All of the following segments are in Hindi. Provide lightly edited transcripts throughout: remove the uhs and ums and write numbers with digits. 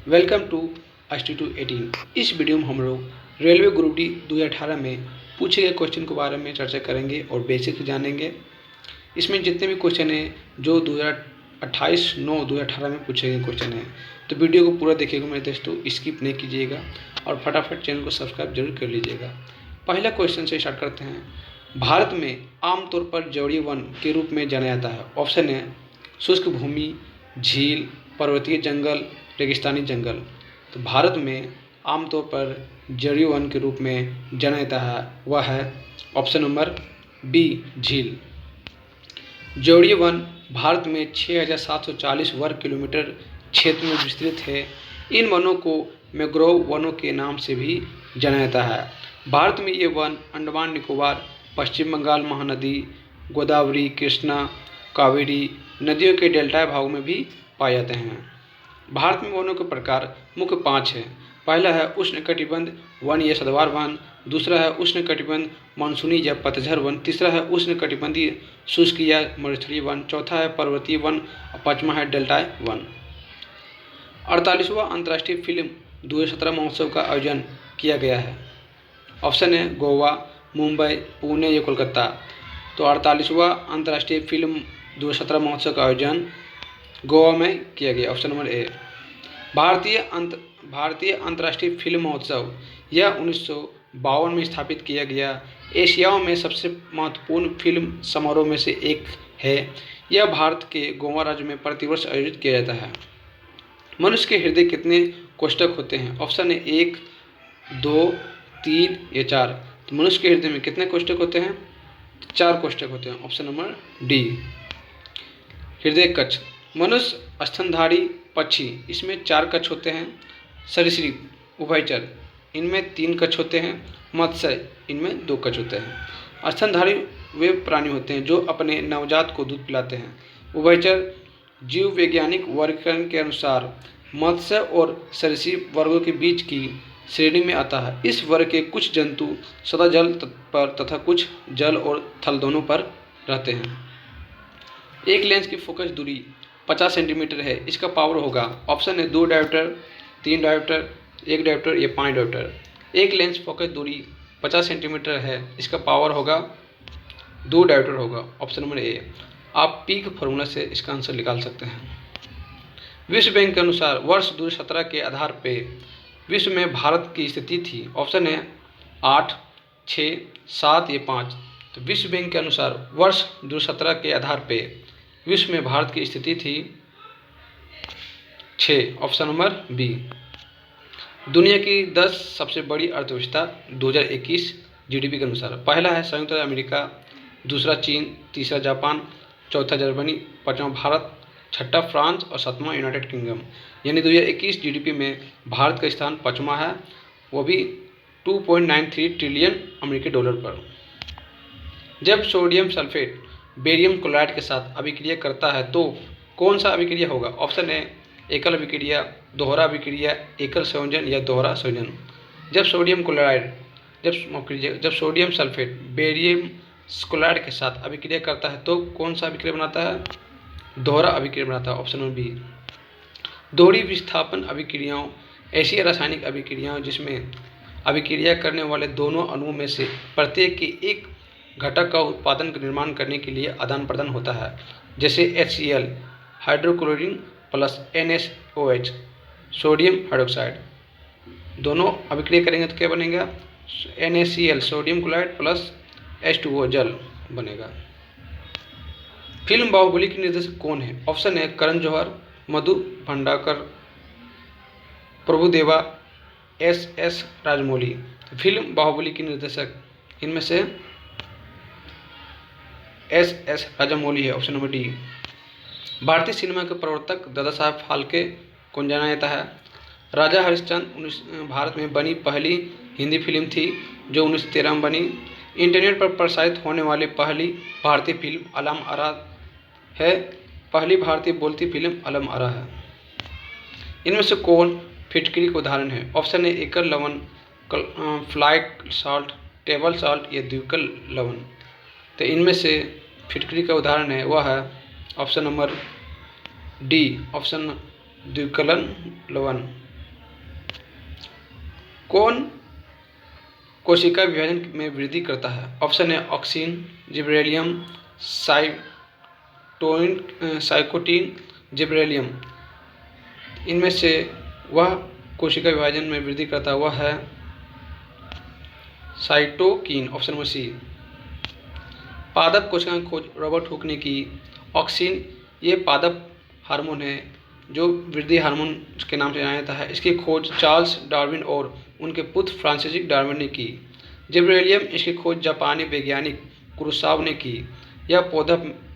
Welcome to ST218। इस वीडियो में हम लोग रेलवे ग्रुप डी 2018 में पूछे गए क्वेश्चन के बारे में चर्चा करेंगे और बेसिक जानेंगे। इसमें जितने भी क्वेश्चन हैं जो 2018 में पूछे गए क्वेश्चन हैं, तो वीडियो को पूरा देखिएगा मेरे दोस्तों, स्किप नहीं कीजिएगा और फटाफट चैनल को सब्सक्राइब जरूर कर लीजिएगा। पहला क्वेश्चन से स्टार्ट करते हैं। भारत में आमतौर पर जड़ीय वन के रूप में जाना जाता है। ऑप्शन है शुष्क भूमि, झील, पर्वतीय जंगल, रेगिस्तानी जंगल। तो भारत में आमतौर पर जड़ीय वन के रूप में जाना जाता है, वह है ऑप्शन नंबर बी, झील। जड़ीय वन भारत में 6740 वर्ग किलोमीटर क्षेत्र में विस्तृत है। इन वनों को मैंग्रोव वनों के नाम से भी जाना जाता है। भारत में ये वन अंडमान निकोबार, पश्चिम बंगाल महानदी, गोदावरी, कृष्णा, कावेरी नदियों के डेल्टा भागों में भी पाए जाते हैं। भारत में वनों के प्रकार मुख्य 5 हैं। पहला है उष्णकटिबंध वन या सदाबहार वन, दूसरा है उष्णकटिबंध मानसूनी या पतझड़ वन, तीसरा है उष्णकटिबंधीय शुष्क या मरुस्थलीय वन, चौथा है पर्वतीय वन और पाँचवा है डेल्टा वन। 48वां अंतर्राष्ट्रीय फिल्म 2017 महोत्सव का आयोजन किया गया है। ऑप्शन है गोवा, मुंबई, पुणे या कोलकाता। तो 48वां अंतर्राष्ट्रीय फिल्म 2017 महोत्सव का आयोजन गोवा में किया गया, ऑप्शन नंबर ए। भारतीय अंतर्राष्ट्रीय फिल्म महोत्सव यह 1952 में स्थापित किया गया एशिया में सबसे महत्वपूर्ण फिल्म समारोह में से एक है। यह भारत के गोवा राज्य में प्रतिवर्ष आयोजित किया जाता है। मनुष्य के हृदय कितने कोष्ठक होते हैं? ऑप्शन है 1, 2, 3 या 4। तो मनुष्य के हृदय में कितने कोष्ठक होते हैं? 4 कोष्ठक होते हैं, ऑप्शन नंबर डी। हृदय कक्ष, मनुष्य स्तनधारी पक्षी, इसमें 4 कक्ष होते हैं। सरीसृप, उभयचर, इनमें 3 कक्ष होते हैं। मत्स्य, इनमें 2 कक्ष होते हैं। स्तनधारी वे प्राणी होते हैं जो अपने नवजात को दूध पिलाते हैं। उभयचर जीव वैज्ञानिक वर्गीकरण के अनुसार मत्स्य और सरीसृप वर्गों के बीच की श्रेणी में आता है। इस वर्ग के कुछ जंतु सदा जल पर तथा कुछ जल और थल दोनों पर रहते हैं। एक लेंस की फोकस दूरी 50 सेंटीमीटर है। इसका पावर होगा, ऑप्शन है 2 डायोप्टर, 3 डायोप्टर, 1 डायोप्टर या 5 डायोप्टर। एक लेंस फोकस दूरी 50 सेंटीमीटर है, इसका पावर होगा 2 डायोप्टर होगा, ऑप्शन नंबर ए। आप पी के फॉर्मूला से इसका आंसर निकाल सकते हैं। विश्व बैंक के अनुसार वर्ष 2017 के आधार पे विश्व में भारत की स्थिति थी। ऑप्शन है 8, 6, 7 या 5। तो विश्व बैंक के अनुसार वर्ष 2017 के आधार पे विश्व में भारत की स्थिति थी 6, ऑप्शन नंबर बी। दुनिया की 10 सबसे बड़ी अर्थव्यवस्था 2021 जीडीपी के अनुसार। पहला है संयुक्त राज्य अमेरिका, दूसरा चीन, तीसरा जापान, चौथा जर्मनी, पाँचवा भारत, छठा फ्रांस और सातवां यूनाइटेड किंगडम। यानी 2021 जीडीपी में भारत का स्थान 5वां है, वो भी 2.93 ट्रिलियन अमेरिकी डॉलर पर। जब सोडियम सल्फेट बेरियम क्लोराइड के साथ अभिक्रिया करता है तो कौन सा अभिक्रिया होगा? ऑप्शन है एकल अभिक्रिया, दोहरा अभिक्रिया, एकल संयोजन या दोहरा संयोजन। जब सोडियम सल्फेट बेरियम क्लोराइड के साथ अभिक्रिया करता है तो कौन सा अभिक्रिया बनाता है? दोहरा अभिक्रिया बनाता है, ऑप्शन नंबर बी। दोहरी विस्थापन अभिक्रियाओं ऐसी रासायनिक अभिक्रियाओं जिसमें अभिक्रिया करने वाले दोनों अणुओं में से प्रत्येक के एक घटक का उत्पादन का निर्माण करने के लिए आदान प्रदान होता है, जैसे HCl hydrochlorine plus NaOH sodium hydroxide. दोनों अभिक्रिया करेंगे तो क्या बनेगा? NaCl sodium chloride plus H2O जल बनेगा। फिल्म बाहुबली के निर्देशक कौन है? ऑप्शन है करण जौहर, मधु भंडारकर, प्रभुदेवा, S राजमौली। फिल्म बाहुबली के निर्देशक इनमें से S राजामौली है, ऑप्शन नंबर डी। भारतीय सिनेमा के प्रवर्तक दादा साहब फाल्के कौन जाना जाता है? राजा हरिश्चंद्र भारत में बनी पहली हिंदी फिल्म थी जो 1913 में बनी। इंटरनेट पर प्रसारित होने वाली पहली भारतीय फिल्म अलम आरा है। पहली भारतीय बोलती फिल्म अलम आरा है। इनमें से कौन फिटकरी का उदाहरण है? ऑप्शन है एकल लवण, फ्लाई सॉल्ट, टेबल सॉल्ट या द्विकल लवण। तो इनमें से फिटकरी का उदाहरण है वह है ऑप्शन नंबर डी, ऑप्शन द्विकलन लवण। कौन कोशिका विभाजन में वृद्धि करता है? ऑप्शन है ऑक्सिन, जिबरेलियम, साइकोटीन, जिबरेलियम। इनमें से वह कोशिका विभाजन में वृद्धि करता है वह है साइटोकिन, ऑप्शन नंबर सी। पादप कोशिका की खोज रॉबर्ट हुक ने की। ऑक्सिन ये पादप हार्मोन है जो वृद्धि हार्मोन के नाम से जाना जाता है। इसकी खोज चार्ल्स डार्विन और उनके पुत्र फ्रांसिस डार्विन ने की। जिब्रेलियम इसकी खोज जापानी वैज्ञानिक कुरोसावा ने की। यह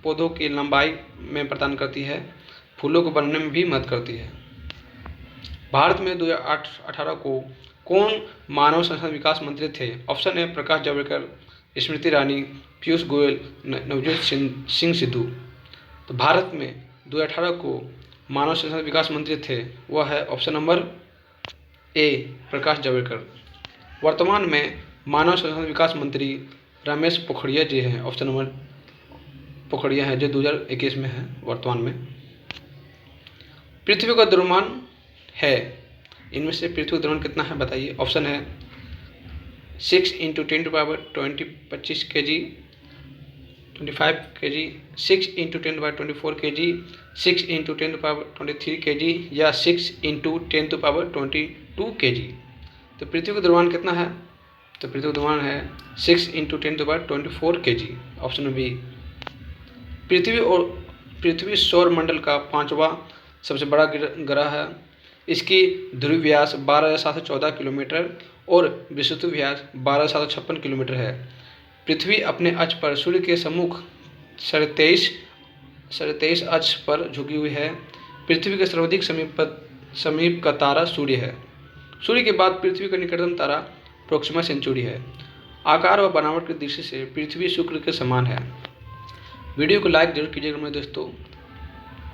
पौधों की लंबाई में प्रदान करती है, फूलों को बनने में भी मदद करती है। भारत में 2018 को कौन मानव संसाधन विकास मंत्री थे? ऑप्शन है प्रकाश जावड़ेकर, स्मृति ईरानी, पीयूष गोयल, नवजोत सिंह सिद्धू। तो भारत में 2018 को मानव संसाधन विकास मंत्री थे वह है option number A Prakash Javadekar. वर्तमान में मानव संसाधन विकास मंत्री रमेश पोखरियाल जी हैं, ऑप्शन नंबर पोखरियाल है जो 2021 में है वर्तमान में। पृथ्वी का द्रव्यमान है, इनमें से पृथ्वी का द्रव्यमान कितना है बताइए? ऑप्शन है 6 × 10⁻20 kg, 25 kg, 6 × 10⁻24 kg, 6 × 10⁻23 kg या 6 × 10⁻22 kg। तो पृथ्वी का द्रव्यमान कितना है? तो पृथ्वी का द्रव्यमान है 6 × 10⁻24 kg, ऑप्शन बी। पृथ्वी सौर मंडल का 5वां सबसे बड़ा ग्रह है। इसकी ध्रुवीय व्यास 12,714 किलोमीटर और विषुवत व्यास 12,756 किलोमीटर है। पृथ्वी अपने अक्ष पर सूर्य के सम्मुख 23.5 अक्ष पर झुकी हुई है। पृथ्वी के सर्वाधिक समीप का तारा सूर्य है। सूर्य के बाद पृथ्वी का निकटतम तारा प्रोक्सिमा सेंचुरी है। आकार व बनावट की दृष्टि से पृथ्वी शुक्र के समान है। वीडियो को लाइक जरूर कीजिएगा मेरे दोस्तों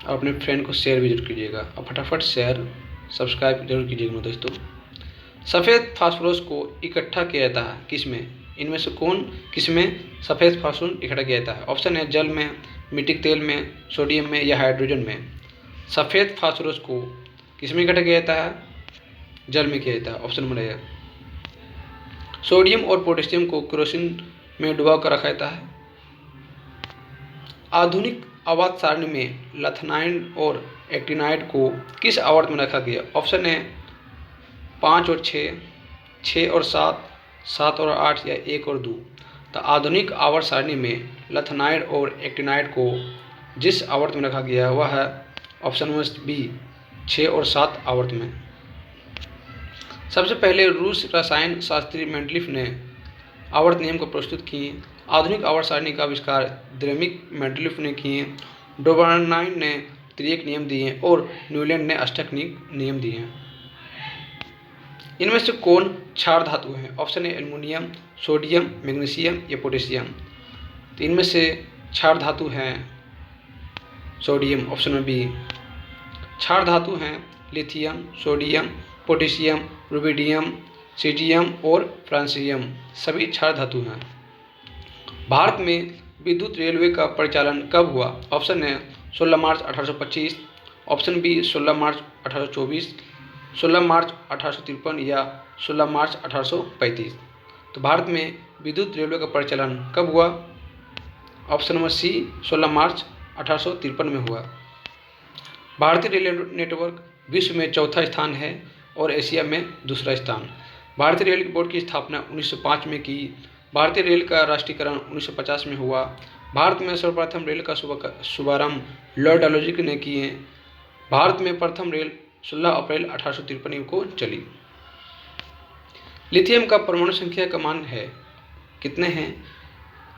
और अपने फ्रेंड को शेयर भी जरूर कीजिएगा और फटाफट शेयर सब्सक्राइब जरूर कीजिएगा मेरे दोस्तों। सफ़ेद फास्फोरस को इकट्ठा किया जाता है किसमें? इनमें से किसमें सफ़ेद फास्फोरस इकट्ठा किया जाता है? ऑप्शन है जल में, मिट्टी के तेल में, सोडियम में या हाइड्रोजन में। सफ़ेद फास्फोरस को किसमें इकट्ठा किया जाता है? जल में किया जाता है, ऑप्शन नंबर ए। सोडियम और पोटेशियम को केरोसिन में डुबा कर रखा जाता है। आधुनिक आवर्त सारणी में लैथेनाइड और एक्टिनाइड को किस आवर्त में रखा गया? ऑप्शन है 5 और 6, 6 और 7, 7 और 8 या 1 और 2। तो आधुनिक आवर्त सारणी में लैथेनाइड और एक्टिनाइड को जिस आवर्त में रखा गया वह है ऑप्शन नंबर बी 6 और 7 आवर्त में। सबसे पहले रूस रसायन शास्त्री मेंडलीफ ने आवर्त नियम को प्रस्तुत किए। आधुनिक आवर्त सारणी का आविष्कार द्रेमिक मेंडलीफ ने किए। डोबरनाइन ने त्रिएक नियम दिए और न्यूलैंड ने अष्टक नियम दिए। इनमें से कौन क्षार धातु है? ऑप्शन है एल्युमिनियम, सोडियम, मैग्नीशियम या पोटेशियम। तो इनमें से क्षार धातु हैं सोडियम, ऑप्शन में बी। क्षार धातु हैं lithium, sodium, potassium, rubidium, caesium और फ्रांसियम, सभी क्षार धातु हैं। भारत में विद्युत रेलवे का परिचालन कब हुआ? ऑप्शन है 16 मार्च 1825, ऑप्शन बी 16 मार्च 1824, 16 मार्च 1853 या 16 मार्च 1835। तो भारत में विद्युत रेलवे का परिचालन कब हुआ? ऑप्शन नंबर सी 16 मार्च 1853 में हुआ। भारतीय रेल नेटवर्क विश्व में चौथा स्थान है और एशिया में दूसरा स्थान। भारतीय रेल बोर्ड की स्थापना 1905 में की। भारतीय रेल का राष्ट्रीयकरण 1950 में हुआ। भारत में सर्वप्रथम रेल का शुभारंभ लॉर्ड डाल्हौजी ने किए। भारत में प्रथम रेल 16 अप्रैल 1853 को चली। लिथियम का परमाणु संख्या का मान है कितने हैं?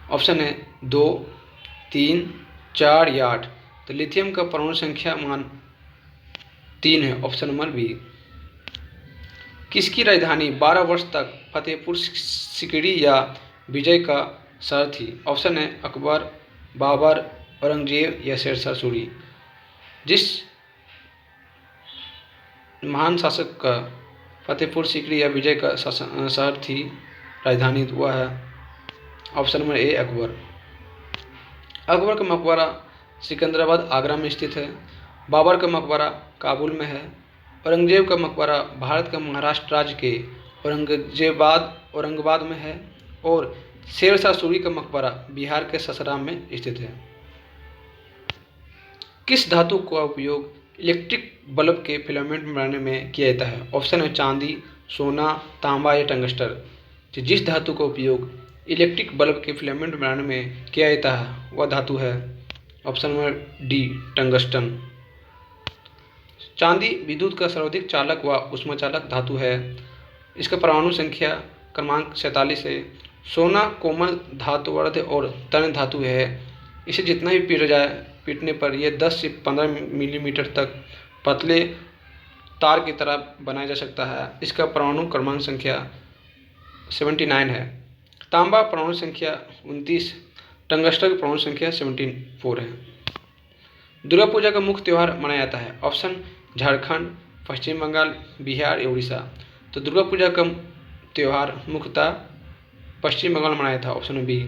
ऑप्शन है 2, 3, 4 या 8। तो लिथियम का परमाणु संख्या मान 3 है, ऑप्शन नंबर बी। किसकी राजधानी 12 वर्ष तक फतेहपुर सिकरी या विजय का शहर थी? ऑप्शन है अकबर, बाबर, औरंगजेब या शेरशाह सूरी। जिस महान शासक का फतेहपुर सिकरी या विजय का शहर थी राजधानी वह है option number A Akbar. Akbar का मकबरा सिकंदराबाद आगरा में स्थित है। बाबर का मकबरा काबुल में है। औरंगजेब का मकबरा भारत के महाराष्ट्र राज्य के औरंगाबाद में है। और शेरशाह सूरी का मकबरा बिहार के ससाराम में स्थित है। किस धातु का उपयोग इलेक्ट्रिक बल्ब के फिलामेंट बनाने में किया जाता है? ऑप्शन है चांदी, सोना, तांबा या टंगस्टर। तो जिस धातु का उपयोग इलेक्ट्रिक बल्ब के फिलामेंट बनाने में किया जाता है वह धातु है ऑप्शन नंबर डी, टंगस्टन। चांदी विद्युत का सर्वाधिक चालक व ऊष्माचालक धातु है। इसका परमाणु संख्या क्रमांक 47 है। सोना कोमल धातुवर्ध और तन्य धातु है। इसे जितना भी पीटने पर यह 10 से 15 मिलीमीटर तक पतले तार की तरह बनाया जा सकता है। इसका परमाणु क्रमांक संख्या 79 है। तांबा परमाणु संख्या 29, टंगस्टर की परमाणु संख्या 74 है। दुर्गा पूजा का मुख्य त्यौहार मनाया जाता है। ऑप्शन झारखंड, पश्चिम बंगाल, बिहार या उड़ीसा। तो दुर्गा पूजा का त्यौहार मुख्यतः पश्चिम बंगाल में मनाया था। Option B.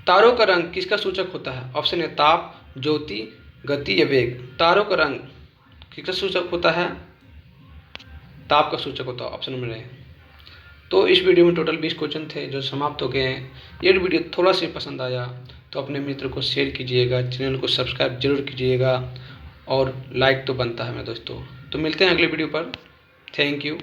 तारों का रंग किसका सूचक होता है? ऑप्शन है ताप, ज्योति, गति या वेग। तारों का रंग किसका सूचक होता है? ताप का सूचक होता है। Option number A. तो इस वीडियो में टोटल 20 क्वेश्चन थे जो समाप्त हो गए हैं। ये वीडियो थोड़ा सा पसंद आया तो अपने मित्र को शेयर कीजिएगा, चैनल को सब्सक्राइब जरूर कीजिएगा और लाइक तो बनता है मेरे दोस्तों। तो मिलते हैं अगले वीडियो पर। Thank you.